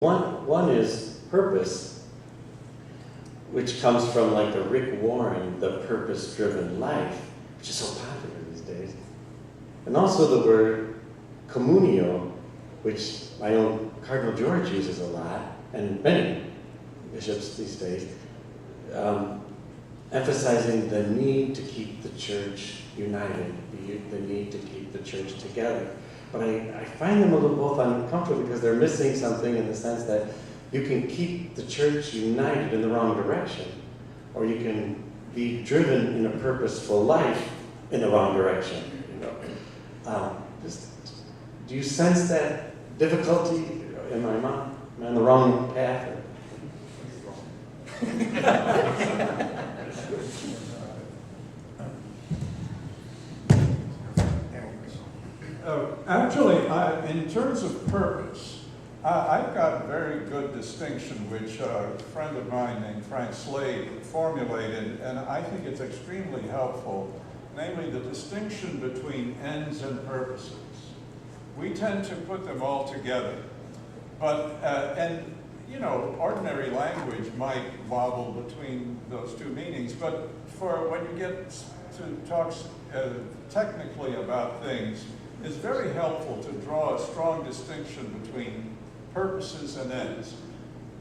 One is purpose, which comes from like the Rick Warren, the purpose-driven life, which is so popular these days. And also the word communio, which my own Cardinal George uses a lot, and many bishops these days, emphasizing the need to keep the church united, the need to keep the church together. But I find them a little both uncomfortable because they're missing something in the sense that you can keep the church united in the wrong direction, or you can be driven in a purposeful life in the wrong direction. Do you sense that difficulty? Am I on the wrong path? Actually, in terms of purpose, I've got a very good distinction which a friend of mine named Frank Slade formulated, and I think it's extremely helpful, namely the distinction between ends and purposes. We tend to put them all together, but, ordinary language might wobble between those two meanings, but for when you get to talk technically about things, it's very helpful to draw a strong distinction between purposes and ends.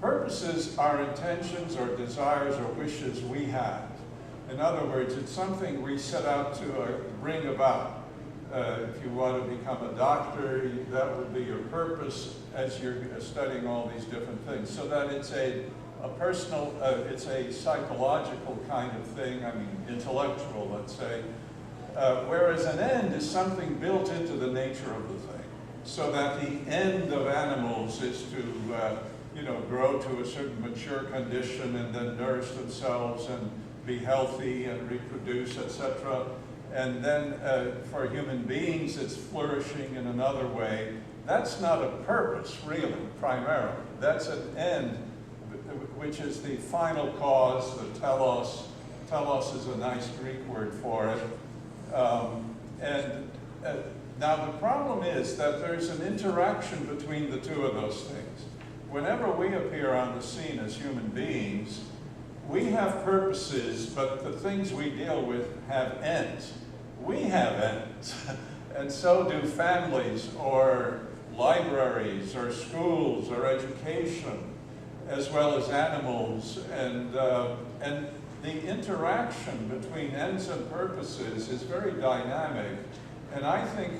Purposes are intentions or desires or wishes we have. In other words, it's something we set out to bring about. If you want to become a doctor, that would be your purpose as you're studying all these different things. So that it's a personal, it's a psychological kind of thing, intellectual, let's say. Whereas an end is something built into the nature of the thing. So that the end of animals is to, grow to a certain mature condition and then nourish themselves and be healthy and reproduce, etc. And then for human beings, it's flourishing in another way. That's not a purpose, really, primarily. That's an end, which is the final cause, the telos. Telos is a nice Greek word for it. Now the problem is that there's an interaction between the two of those things. Whenever we appear on the scene as human beings, we have purposes, but the things we deal with have ends. We have ends, and so do families or libraries or schools or education, as well as animals. And the interaction between ends and purposes is very dynamic. And I think,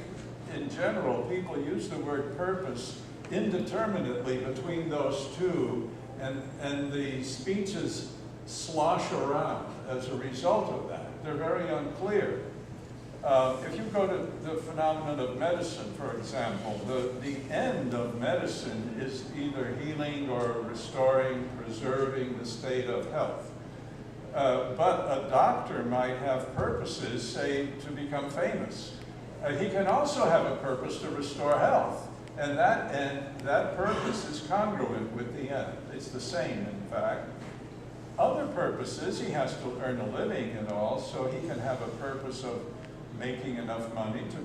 in general, people use the word purpose indeterminately between those two, and the speeches slosh around as a result of that. They're very unclear. If you go to the phenomenon of medicine, for example, the end of medicine is either healing or restoring, preserving the state of health. But a doctor might have purposes, say, to become famous. He can also have a purpose to restore health. And that purpose is congruent with the end. It's the same, in fact. Other purposes, he has to earn a living and all, so he can have a purpose of making enough money to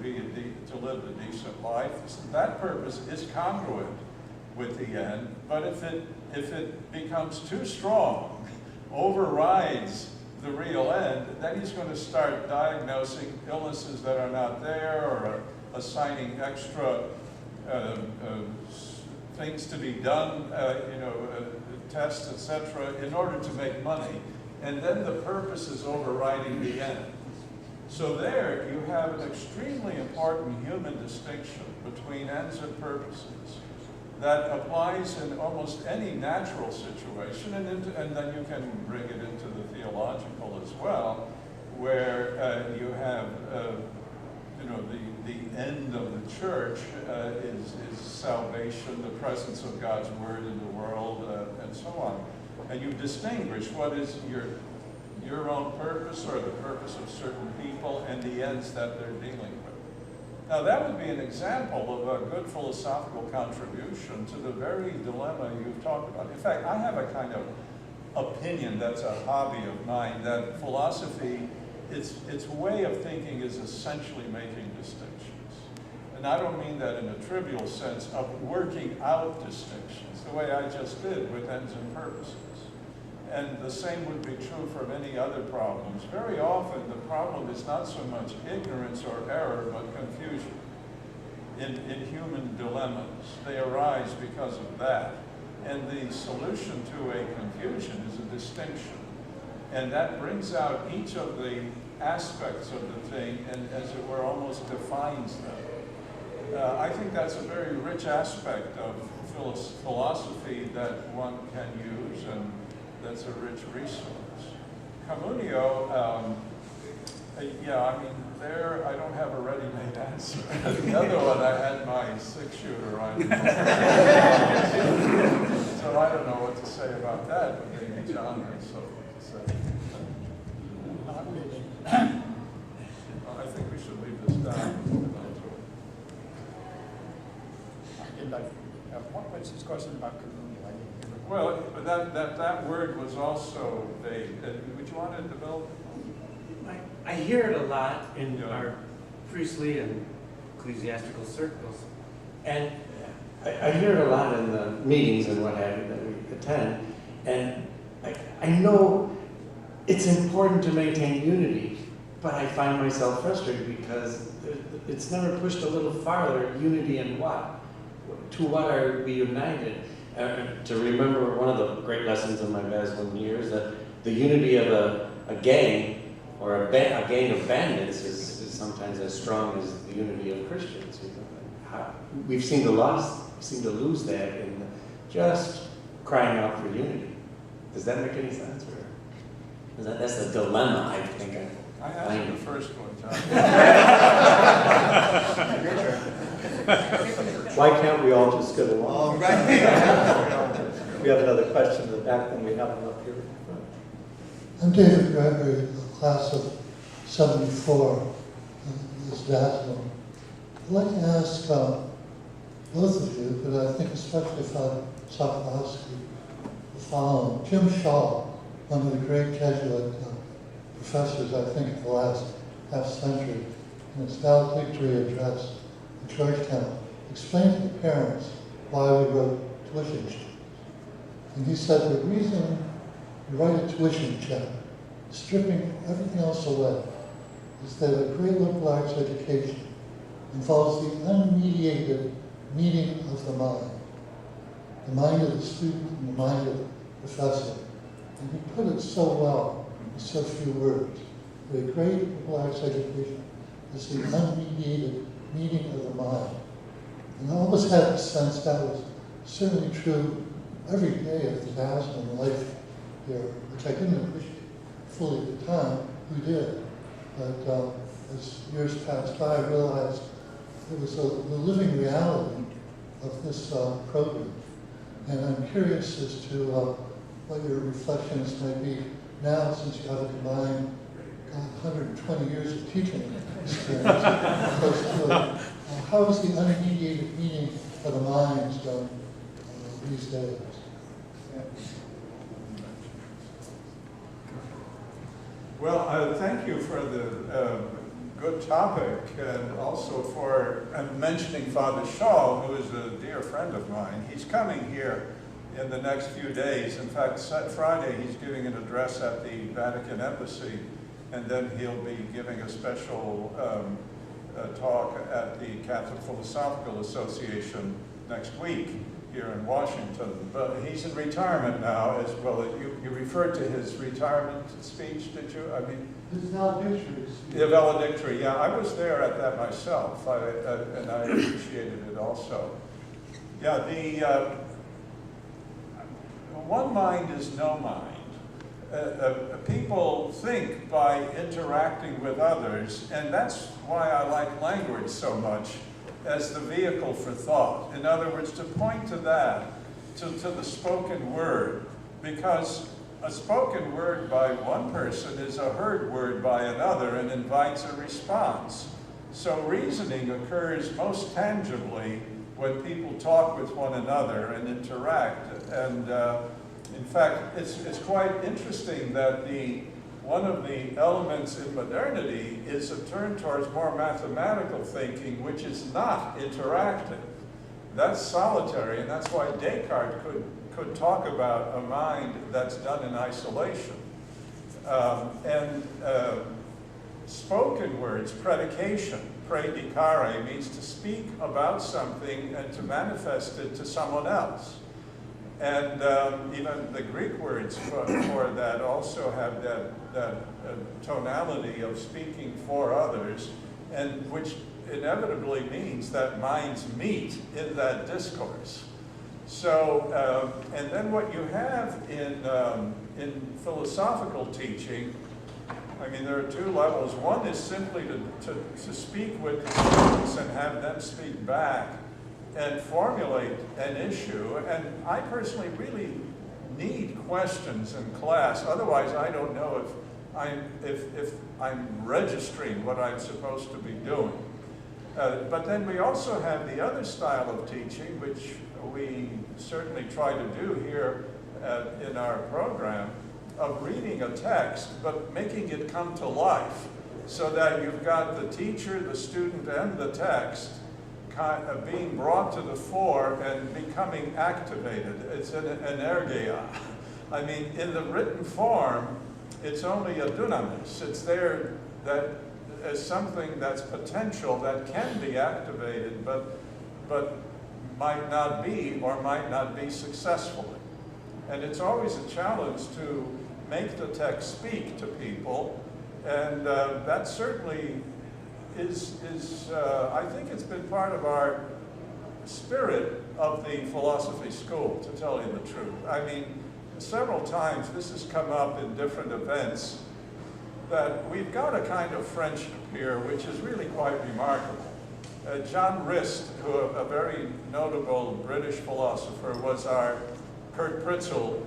live a decent life. So that purpose is congruent with the end. But if it becomes too strong, overrides the real end, then he's going to start diagnosing illnesses that are not there, or assigning extra things to be done, tests, etc., in order to make money. And then the purpose is overriding the end. So there you have an extremely important human distinction between ends and purposes that applies in almost any natural situation, and then you can bring it into the theological as well, where you have the end of the church is salvation, the presence of God's word in the world, and so on. And you distinguish what is your own purpose or the purpose of certain people and the ends that they're dealing with. Now that would be an example of a good philosophical contribution to the very dilemma you've talked about. In fact, I have a kind of opinion that's a hobby of mine, that philosophy, its way of thinking is essentially making distinctions. and I don't mean that in a trivial sense, of working out distinctions, the way I just did with ends and purposes. And the same would be true for many other problems. Very often, the problem is not so much ignorance or error, but confusion in human dilemmas. They arise because of that. And the solution to a confusion is a distinction. And that brings out each of the aspects of the thing and, as it were, almost defines them. I think that's a very rich aspect of philosophy that one can use, and that's a rich resource. Communio, yeah, I mean, there I don't have a ready-made answer. The other one, I had my 6-shooter on. So I don't know what to say about that, but maybe John has something to say. Not really. Well, I think we should leave this down. What was his question about communio? I didn't hear it. Well, that word was also vague. Would you want to develop it? I hear it a lot in Yeah. our priestly and ecclesiastical circles. And I hear it a lot in the meetings and what have you that we attend. And I know it's important to maintain unity, but I find myself frustrated because it's never pushed a little farther. Unity in what? To what are we united? To remember one of the great lessons of my Basilian years, that the unity of a gang or a gang of bandits is sometimes as strong as the unity of Christians. You know? We've seemed to lose that in just crying out for unity. Does that make any sense? Or that's the dilemma, I think. I asked the first one, John. Why can't we all just get along? Oh, right. We have another question in the back, then we have one up here. I'm David Gregory, the class of 74, this Basilian. I'd like to ask both of you, but I think especially Father Sokolowski, the following. Jim Shaw, one of the great Jesuit professors, I think, of the last half century, in his valedictory address in Georgetown, explained to the parents why we wrote tuition checks. And he said the reason you write a tuition check, stripping everything else away, is that a great liberal arts education involves the unmediated meeting of the mind of the student and the mind of the professor. And he put it so well in so few words. The great liberal arts education is the unmediated meeting of the mind. And I always had the sense that was certainly true every day of the Basilian life here, which I didn't appreciate fully at the time. Who did? But as years passed by, I realized it was the living reality of this program. And I'm curious as to what your reflections may be now, since you have a combined 120 years of teaching experience. How is the unmediated meeting of the minds done these days? Well, thank you for the good topic, and also for mentioning Father Shaw, who is a dear friend of mine. He's coming here in the next few days. In fact, Friday he's giving an address at the Vatican Embassy, and then he'll be giving a special talk at the Catholic Philosophical Association next week here in Washington. But he's in retirement now as well. You referred to his retirement speech, did you? I mean, His valedictory. the valedictory, yeah. I was there at that myself, and I appreciated it also. Yeah, the one mind is no mind. People think by interacting with others, and that's why I like language so much as the vehicle for thought. In other words, to point to that, to the spoken word, because a spoken word by one person is a heard word by another and invites a response. So reasoning occurs most tangibly when people talk with one another and interact. And in fact, it's quite interesting that the one of the elements in modernity is a turn towards more mathematical thinking, which is not interactive. That's solitary, and that's why Descartes could talk about a mind that's done in isolation. Spoken words, predication, predicare, means to speak about something and to manifest it to someone else. And even the Greek words for that also have that tonality of speaking for others, and which inevitably means that minds meet in that discourse. So, and then what you have in philosophical teaching, I mean, there are two levels. One is simply to speak with the students and have them speak back and formulate an issue. And I personally really need questions in class. Otherwise, I don't know if I'm registering what I'm supposed to be doing. But then we also have the other style of teaching, which we certainly try to do here in our program, of reading a text, but making it come to life, so that you've got the teacher, the student, and the text being brought to the fore and becoming activated. It's an energia. I mean, in the written form, it's only a dunamis. It's there that as something that's potential that can be activated, but might not be or might not be successfully. And it's always a challenge to make the text speak to people, and that certainly is I think it's been part of our spirit of the philosophy school, to tell you the truth. I mean, several times this has come up in different events, that we've got a kind of friendship here which is really quite remarkable. John Rist, who a very notable British philosopher, was our Kurt Pritzel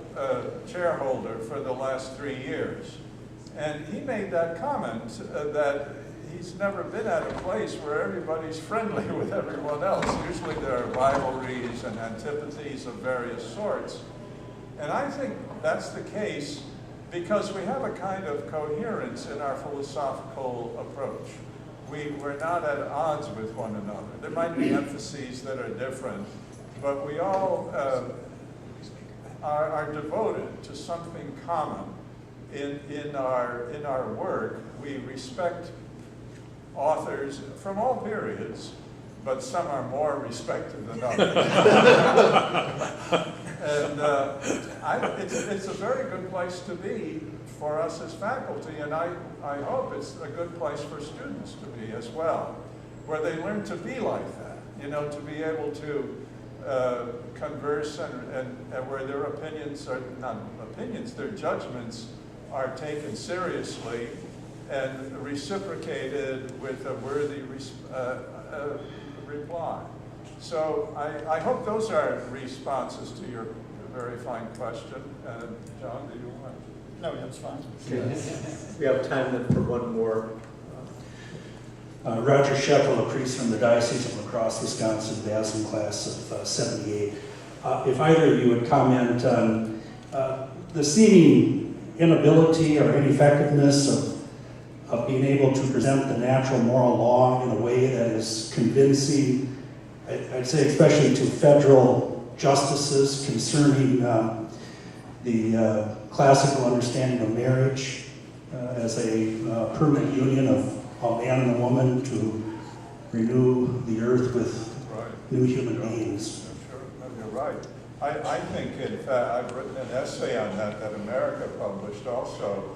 chairholder for the last 3 years. And he made that comment that he's never been at a place where everybody's friendly with everyone else. Usually there are rivalries and antipathies of various sorts. And I think that's the case because we have a kind of coherence in our philosophical approach. We're not at odds with one another. There might be emphases that are different, but we all are devoted to something common in our work. We respect authors from all periods, but some are more respected than others. And it's a very good place to be for us as faculty, and I hope it's a good place for students to be as well, where they learn to be like that, you know, to be able to converse and where their opinions are not opinions, their judgments are taken seriously and reciprocated with a worthy reply. So I hope those are responses to your very fine question. John, do you want? No, that's fine. We have time then for one more. Roger Sheffel, a priest from the Diocese of La Crosse, Wisconsin, Basel class of 78. If either of you would comment on the seeming inability or ineffectiveness of being able to present the natural moral law in a way that is convincing, I'd say especially to federal justices concerning the classical understanding of marriage as a permanent union of a man and a woman to renew the earth with new human beings. Sure, no, you're right. I think, in fact, I've written an essay on that America published also.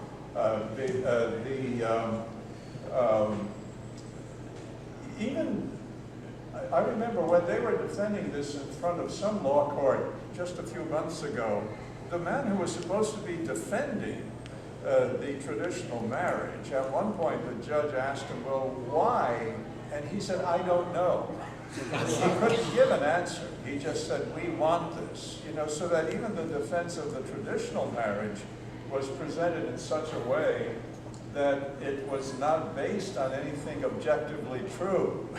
I remember when they were defending this in front of some law court just a few months ago, the man who was supposed to be defending the traditional marriage, at one point the judge asked him, well, why? And he said, I don't know. He couldn't give an answer. He just said, we want this. You know, so that even the defense of the traditional marriage was presented in such a way that it was not based on anything objectively true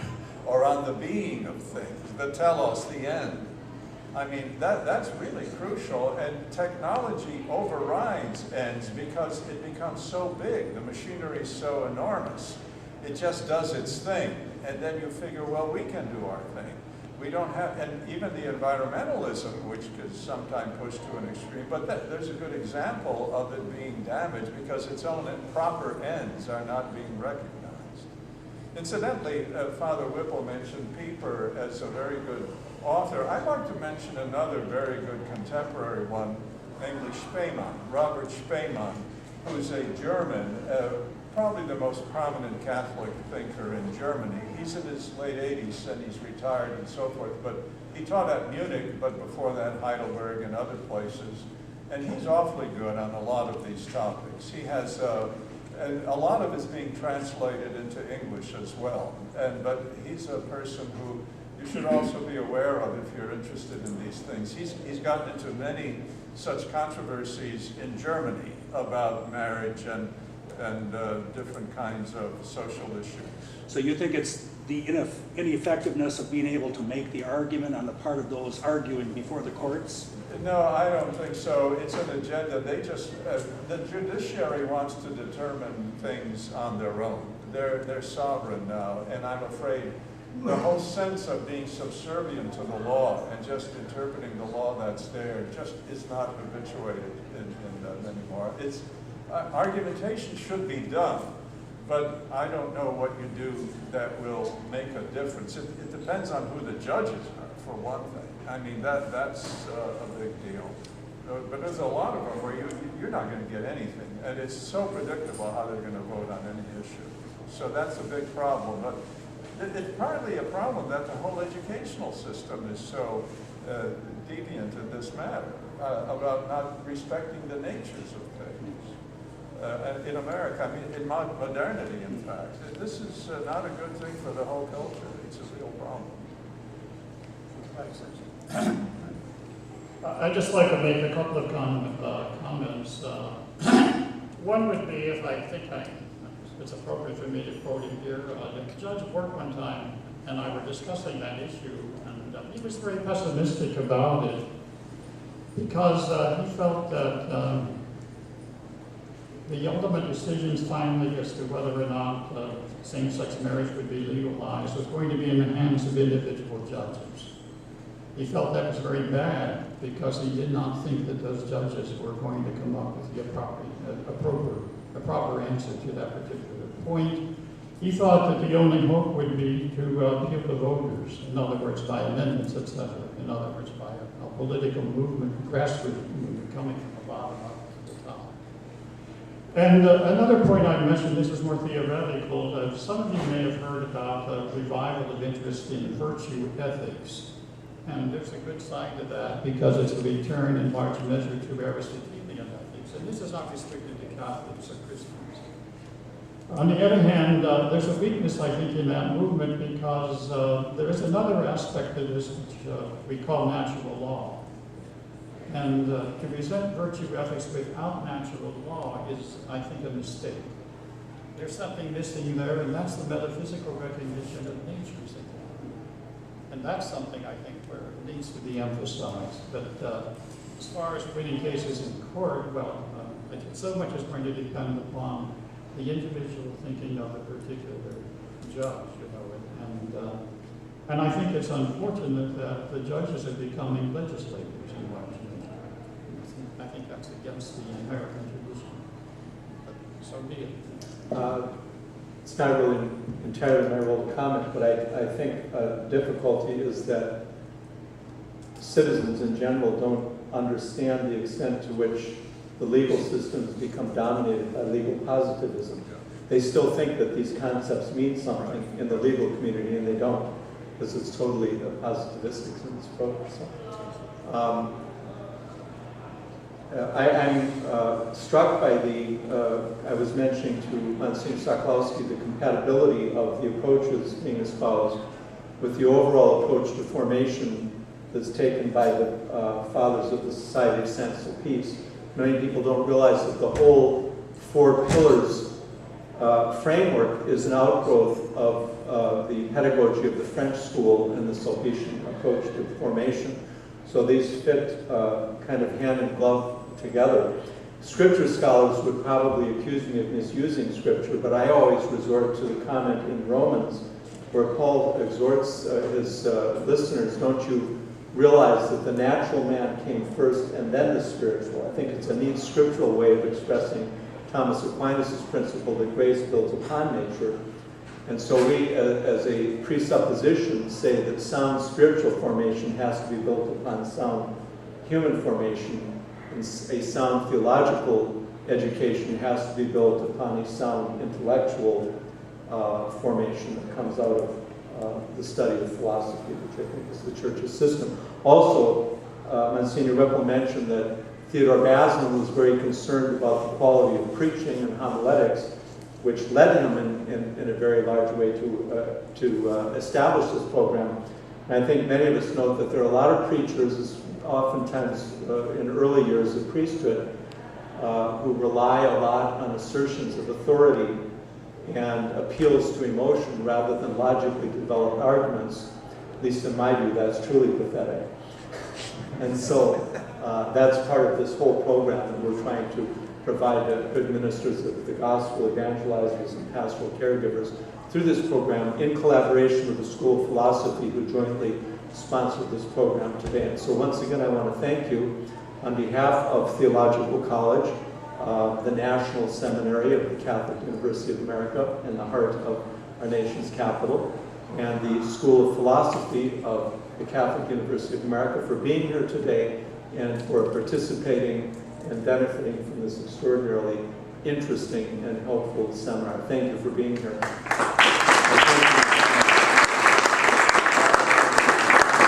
or on the being of things, the telos, the end. I mean, that's really crucial, and technology overrides ends because it becomes so big. The machinery is so enormous. It just does its thing, and then you figure, well, we can do our thing. We don't have, and even the environmentalism, which is sometimes pushed to an extreme, but there's a good example of it being damaged because its own proper ends are not being recognized. Incidentally, Father Wippel mentioned Pieper as a very good author. I'd like to mention another very good contemporary one, namely Spemann, Robert Spemann, who's a German, probably the most prominent Catholic thinker in Germany. He's in his late 80s and he's retired and so forth, but he taught at Munich, but before that Heidelberg and other places. And he's awfully good on a lot of these topics. He has, and a lot of it's being translated into English as well. But he's a person who you should also be aware of if you're interested in these things. He's gotten into many such controversies in Germany about marriage and different kinds of social issues. So you think it's the ineffectiveness of being able to make the argument on the part of those arguing before the courts? No, I don't think so. It's an agenda. They just, the judiciary wants to determine things on their own. They're sovereign now, and I'm afraid the whole sense of being subservient to the law and just interpreting the law that's there just is not habituated in them anymore. Argumentation should be done, but I don't know what you do that will make a difference. It depends on who the judges are, for one thing. I mean, that's a big deal. But there's a lot of them where you're not going to get anything, and it's so predictable how they're going to vote on any issue. So that's a big problem. But it's partly a problem that the whole educational system is so deviant in this matter, about not respecting the natures of things. In America, I mean, in modernity, in fact, this is not a good thing for the whole culture. It's a real problem. I'd just like to make a couple of comments. One would be, if I think it's appropriate for me to quote him here, Judge Bork one time and I were discussing that issue, and he was very pessimistic about it because he felt that the ultimate decisions finally as to whether or not same-sex marriage would be legalized was going to be in the hands of individual judges. He felt that was very bad because he did not think that those judges were going to come up with the proper answer to that particular point. He thought that the only hope would be to appeal to voters, in other words, by amendments, etc. In other words, by a political movement, grassroots movement coming from the bottom up to the top. And another point I mentioned, this is more theoretical, some of you may have heard about the revival of interest in virtue ethics. And there's a good side to that because it's a return in large measure to Aristotelian ethics. And this is not restricted to Catholics or Christians. On the other hand, there's a weakness, I think, in that movement because there is another aspect of this which we call natural law. And to present virtue ethics without natural law is, I think, a mistake. There's something missing there, and that's the metaphysical recognition of nature's equality. And that's something, I think, where it needs to be emphasized. But as far as winning cases in court, well, I think so much is going to depend upon the individual thinking of a particular judge, you know. And I think it's unfortunate that the judges are becoming legislators in large measure. I think that's against the American tradition. But so be it. It's not really entirely my role to comment, but I think a difficulty is that citizens in general don't understand the extent to which the legal system has become dominated by legal positivism. They still think that these concepts mean something in the legal community, and they don't, because it's totally positivistic in its approach. So, I'm struck by I was mentioning to Monsignor Sokolowski the compatibility of the approaches being espoused with the overall approach to formation that's taken by the fathers of the Society of Sensible Peace. Many people don't realize that the whole four pillars framework is an outgrowth of the pedagogy of the French school and the Sulpician approach to formation. So these fit kind of hand in glove together. Scripture scholars would probably accuse me of misusing Scripture, but I always resort to the comment in Romans where Paul exhorts his listeners, don't you realize that the natural man came first and then the spiritual? I think it's a neat scriptural way of expressing Thomas Aquinas' principle that grace builds upon nature. And so we, as a presupposition, say that sound spiritual formation has to be built upon sound human formation, and a sound theological education has to be built upon a sound intellectual formation that comes out of the study of philosophy, which I think is the church's system. Also, Msgrs. Wippel mentioned that Theodore Basman was very concerned about the quality of preaching and homiletics, which led him in a very large way to establish this program. And I think many of us know that there are a lot of preachers, oftentimes in early years of priesthood, who rely a lot on assertions of authority and appeals to emotion rather than logically developed arguments. At least in my view, that's truly pathetic. And so that's part of this whole program that we're trying to provide good ministers of the gospel, evangelizers, and pastoral caregivers through this program in collaboration with the School of Philosophy, who jointly sponsored this program today. And so once again, I want to thank you on behalf of Theological College, the National Seminary of the Catholic University of America in the heart of our nation's capital, and the School of Philosophy of the Catholic University of America for being here today and for participating and benefiting from this extraordinarily interesting and helpful seminar. Thank you for being here. I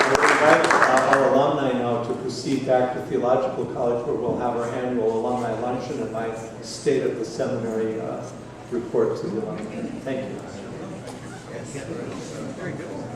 would invite our alumni now to proceed back to Theological College, where we'll have our annual alumni luncheon and my State of the Seminary report to the alumni. Thank you. Very good.